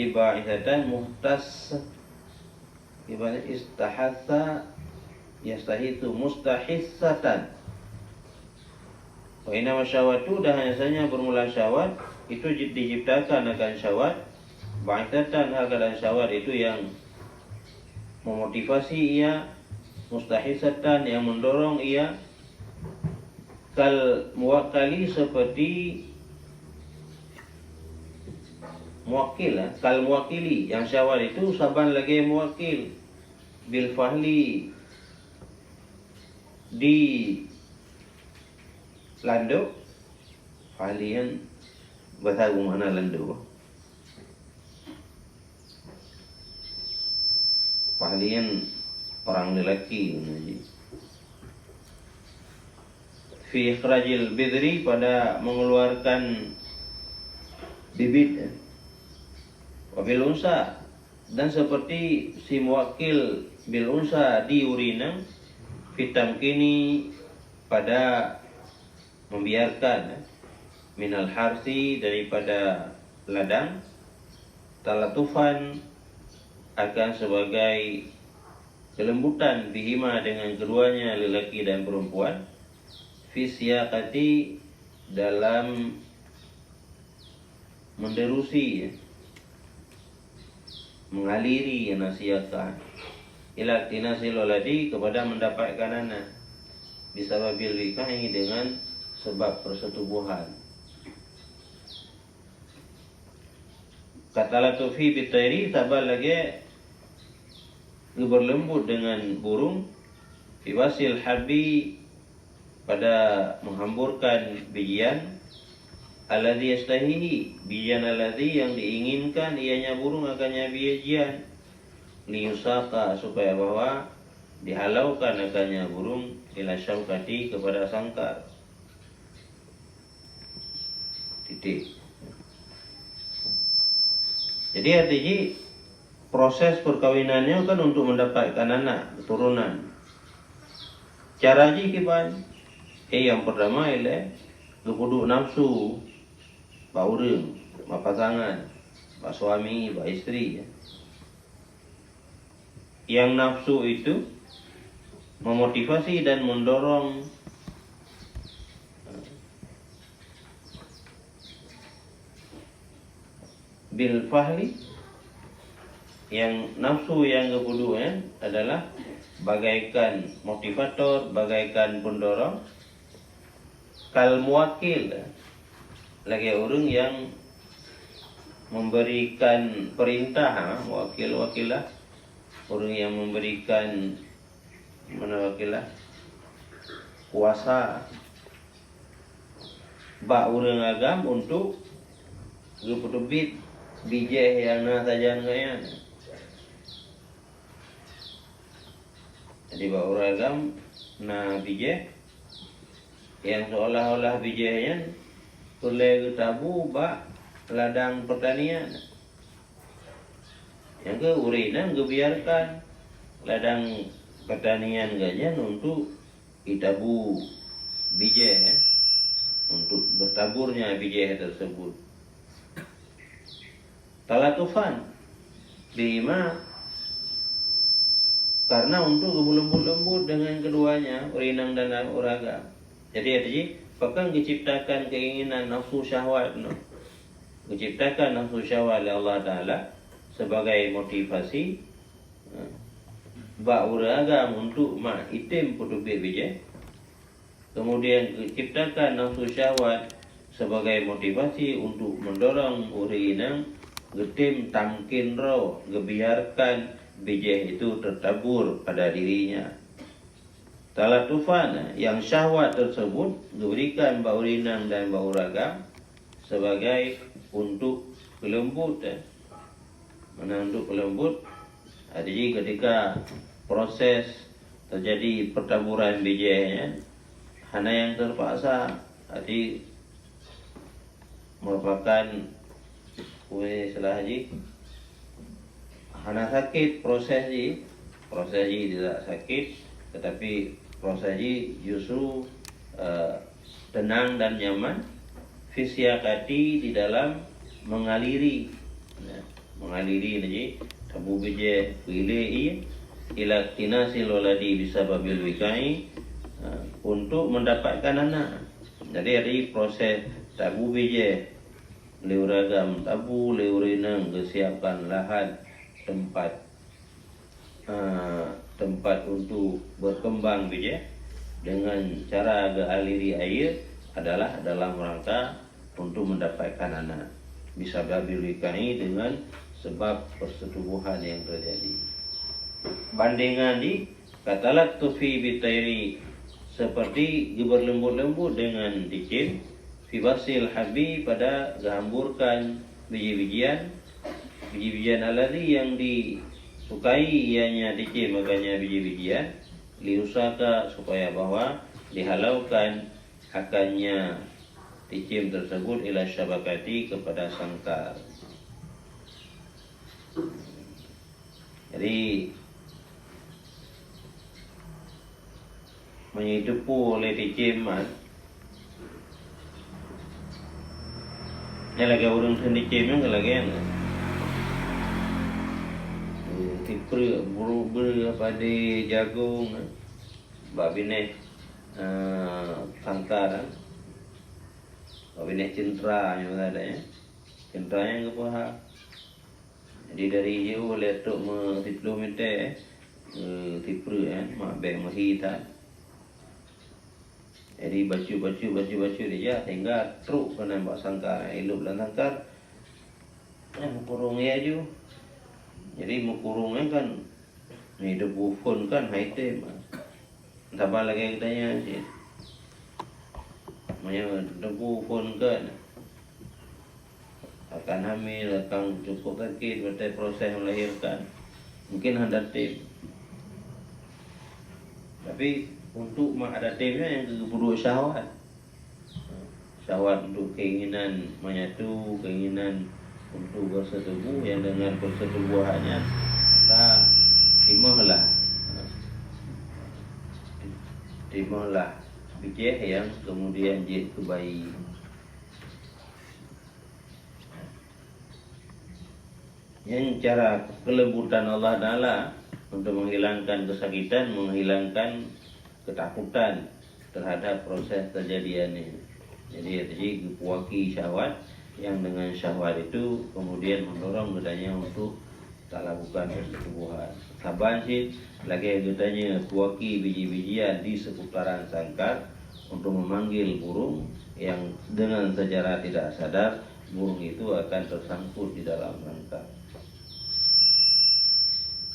Ibadatan muhtas ibarat istahatha yastahitu mustahissatan. Wa inna masyawatu dah hanya bermula syawat itu diciptakan akan syawat. Ba'ithatan hal keadaan syawat itu yang memotivasi ia, mustahisatan yang mendorong ia, kal muwakkali seperti muwakil, kal muwakili yang syawal itu saban lagi muwakil bil fahli di landuk fahlian bahasa mana landuk fahlian orang lelaki fi ikhrajil bidri pada mengeluarkan bibit wabil unsa dan seperti si muwakil bil unsa di urina fitam kini pada membiarkan minal harsi daripada ladang talatufan akan sebagai kelembutan bihima dengan keduanya lelaki dan perempuan fisyaqati dalam menderusi mengaliri nasihatkan ila tinasil waladi kepada mendapatkan anak bisababil wikahi dengan sebab persetubuhan. Kata latufi bitairi tabal lagi berlembut dengan burung fiwasil habi pada menghamburkan bijian alladhi yastahihi bijian alladhi yang diinginkan ianya burung akannya bijian liyusaka supaya bahwa dihalaukan akannya burung ila syaukati kepada sangkar titik. Jadi artinya proses perkawinannya kan untuk mendapatkan anak keturunan. Cara kiban yang pertama ialah kepudu nafsu ba urang, ba pasangan, ba suami, ba istri. Yang nafsu itu memotivasi dan mendorong bil fahli, yang nafsu yang kedua adalah bagaikan motivator, bagaikan pendorong. Kal muwakil lagi orang yang memberikan perintah, wakilah orang yang memberikan wakilah kuasa ba orang agam untuk guputubit bijih yang na sajan kayan. Jadi ba orang agam na bijih yang seolah-olah bijihnya oleh tabu ba ladang pertanian. Yang ke urinan kebiarkan ladang pertanian gajan untuk itabu bijih untuk bertaburnya bijih tersebut. Talatufan bima karena untuk lembut-lembut dengan keduanya urinang dan uraga. Jadi bahkan diciptakan keinginan nafsu syahwat diciptakan nafsu syahwat oleh Allah Ta'ala sebagai motivasi ba uraga untuk ma itim putubit bijih. Kemudian diciptakan nafsu syahwat sebagai motivasi untuk mendorong urinang getim tamkin roh gebiarkan bijih itu tertabur pada dirinya. Talatufan yang syahwat tersebut diberikan baurinang dan bauragam sebagai untuk pelembut. Mana untuk pelembut? Jadi ketika proses terjadi pertaburan bijihnya, hana yang terpaksa, jadi merupakan salah haji. Hana sakit proses tidak sakit, tetapi proses justru tenang dan nyaman. Fisyakati di dalam mengaliri mengaliri naji tabu bije pilih ila tinasil waladi bisababil wikai untuk mendapatkan anak. Jadi ada proses tabu bije leuragam tabu leurinang kesiapan lahan tempat tempat untuk berkembang bije dengan cara aliri air adalah dalam rangka untuk mendapatkan anak. Bisa babil-wikai dengan sebab persetubuhan yang terjadi. Bandingan di katalat tufi bitairi seperti berlembut-lembut dengan dicim fibasil habi pada gamburkan biji-bijian alari yang disukai ianya dicim makanya biji-bijian liusaka supaya bahwa dihalaukan akannya dicim tersebut ila syabakati kepada sangkar. Jadi menghidupu oleh diciman lagi orang sendiri yang lagi tipre buru pada jagung babine sangkaran babine cintra yang ada ya cintra yang kepaha. Jadi dari jauh letuk me 10 meter tipre mak beng mahita. Jadi bacu dia sehingga truk kena buat sangkar elok dan sangkar mukurung ya ju. Jadi mukurungnya kan ni debu phone kan high time. Tambah lagi katanya sih. Maya debu phone kan akan hamil, akan cukup sakit pada proses melahirkan. Mungkin ada tim. Tapi untuk ada timnya yang keburu syahwat. Syahwat untuk keinginan menyatu, keinginan untuk bersetubuh yang dengan persetubuhannya maka timahlah biji yang kemudian jid ke bayi. Yang cara kelembutan Allah Ta'ala untuk menghilangkan kesakitan, menghilangkan ketakutan terhadap proses terjadiannya. Jadi puaki syahwat yang dengan syahwat itu kemudian mendorong gedanya untuk tak lakukan persetubuhan. Saban sih lagi gedanya puaki biji-bijian di seputaran sangkar untuk memanggil burung yang dengan secara tidak sadar burung itu akan tersangkut di dalam sangkar.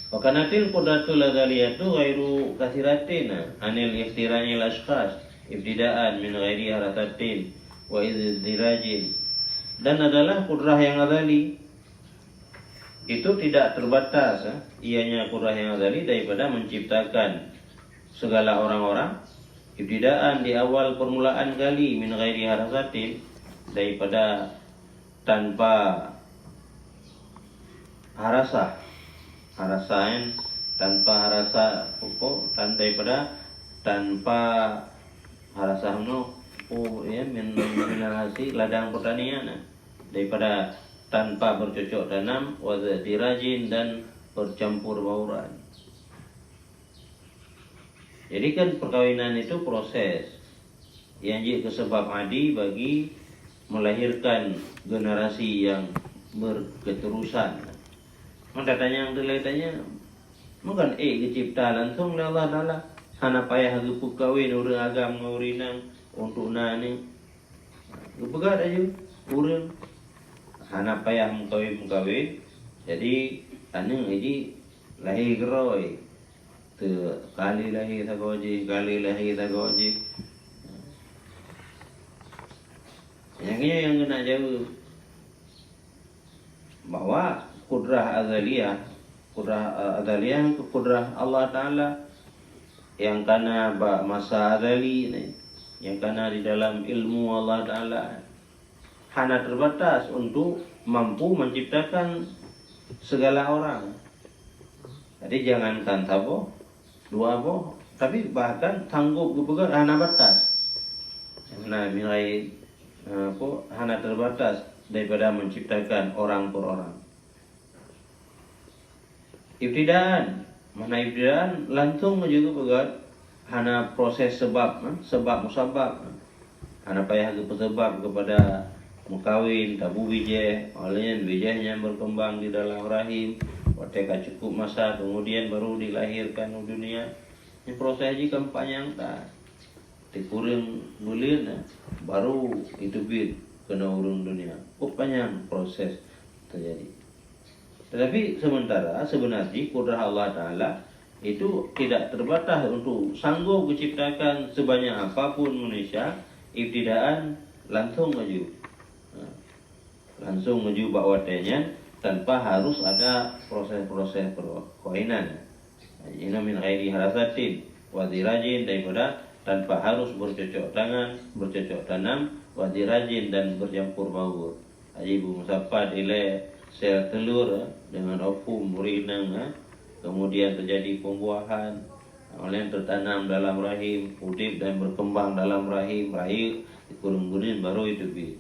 Wakanatil qudratul adaliyatu ghairu kathiratin anil iftirani al-ashkhas ibtidaan min ghairi haratatin wa izdirajin. Dan adalah kudrah yang adali itu tidak terbatas ianya kudrah yang adali daripada menciptakan segala orang-orang ibtidaan di awal permulaan kali min ghairi haratatin daripada tanpa harasain tanpa harasa pokok daripada tanpa harasa minalasi ladang pertanian daripada tanpa bercocok tanam wadirajin dan bercampur bauran. Jadi kan perkawinan itu proses yang jadi sebab adi bagi melahirkan generasi yang berketerusan. Mendatanya yang terlihatnya bukan dicipta langsung oleh Allah Ta'ala. Hana payah gepu kawin orang agam ngaurinang untuk nani. Gepegat aja urang. Hana payah mengkawin. Jadi anu ini lahir geroi. Tu kali lahir tagoji. Yang kena jauh bahwa kudrah azaliyah itu kudrah Allah Ta'ala yang karena masa azali yang karena di dalam ilmu Allah Ta'ala hanya terbatas untuk mampu menciptakan segala orang. Jadi jangankan sabo, dua boh, tapi bahkan sanggup kepegat hanya batas. Nah, nilai hanya terbatas daripada menciptakan orang per orang. ibtidaan. Mana ibtidaan langsung juga pegat hana proses sebab musabab. Hana payah ke sebab kepada mukawin tabu bijih, olehnya bijihnya berkembang di dalam rahim, ketika cukup masa kemudian baru dilahirkan ke dunia. Ini proses aja kan panjang tak. Dikurang bulan baru itu bid kena urung dunia. Panjang proses terjadi. Tetapi sebenarnya kudrah Allah Ta'ala itu tidak terbatas untuk sanggup menciptakan sebanyak apapun manusia. Ibtidaan langsung maju, langsung maju bakwatenya tanpa harus ada proses-proses perkainan. Ina min ghairi harasatin wadirajin, daripada tanpa harus bercocok tanam, wadirajin dan bercampur baur. Ibu musafat ile sel telur dengan ovum berenang, kemudian terjadi pembuahan, oleh tertanam dalam rahim, udip dan berkembang dalam rahim, dikurung-kurung baru itu bi.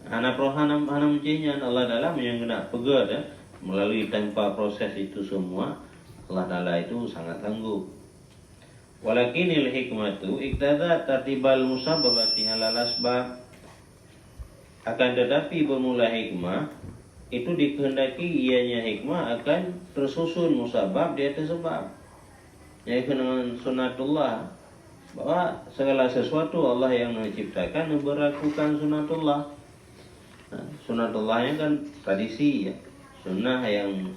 Anak rohanam mencinya Allah Taala yang kena pegat melalui tanpa proses itu semua. Allah Taala itu sangat tangguh. Walakinil hikmatu iktada tartibal musabbabati alal asbab. Akan tetapi bermula hikmah itu dikehendaki ianya hikmah akan tersusun musabab di atas sebab. Yaitu dengan sunatullah, bahwa segala sesuatu Allah yang menciptakan memberlakukan sunatullah. Nah, sunatullahnya kan tradisi ya, sunnah yang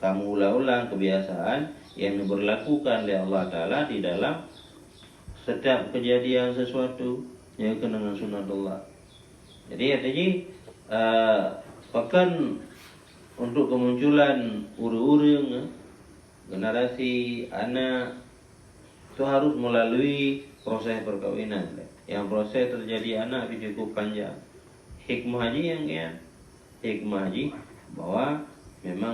kamu ulang-ulang, kebiasaan yang diberlakukan oleh Allah Ta'ala di dalam setiap kejadian sesuatu yang dengan sunatullah. Jadi bahkan untuk kemunculan uru-urung generasi anak itu harus melalui proses perkawinan. Yang proses terjadi anak itu cukup panjang. Hikmah haji bahwa memang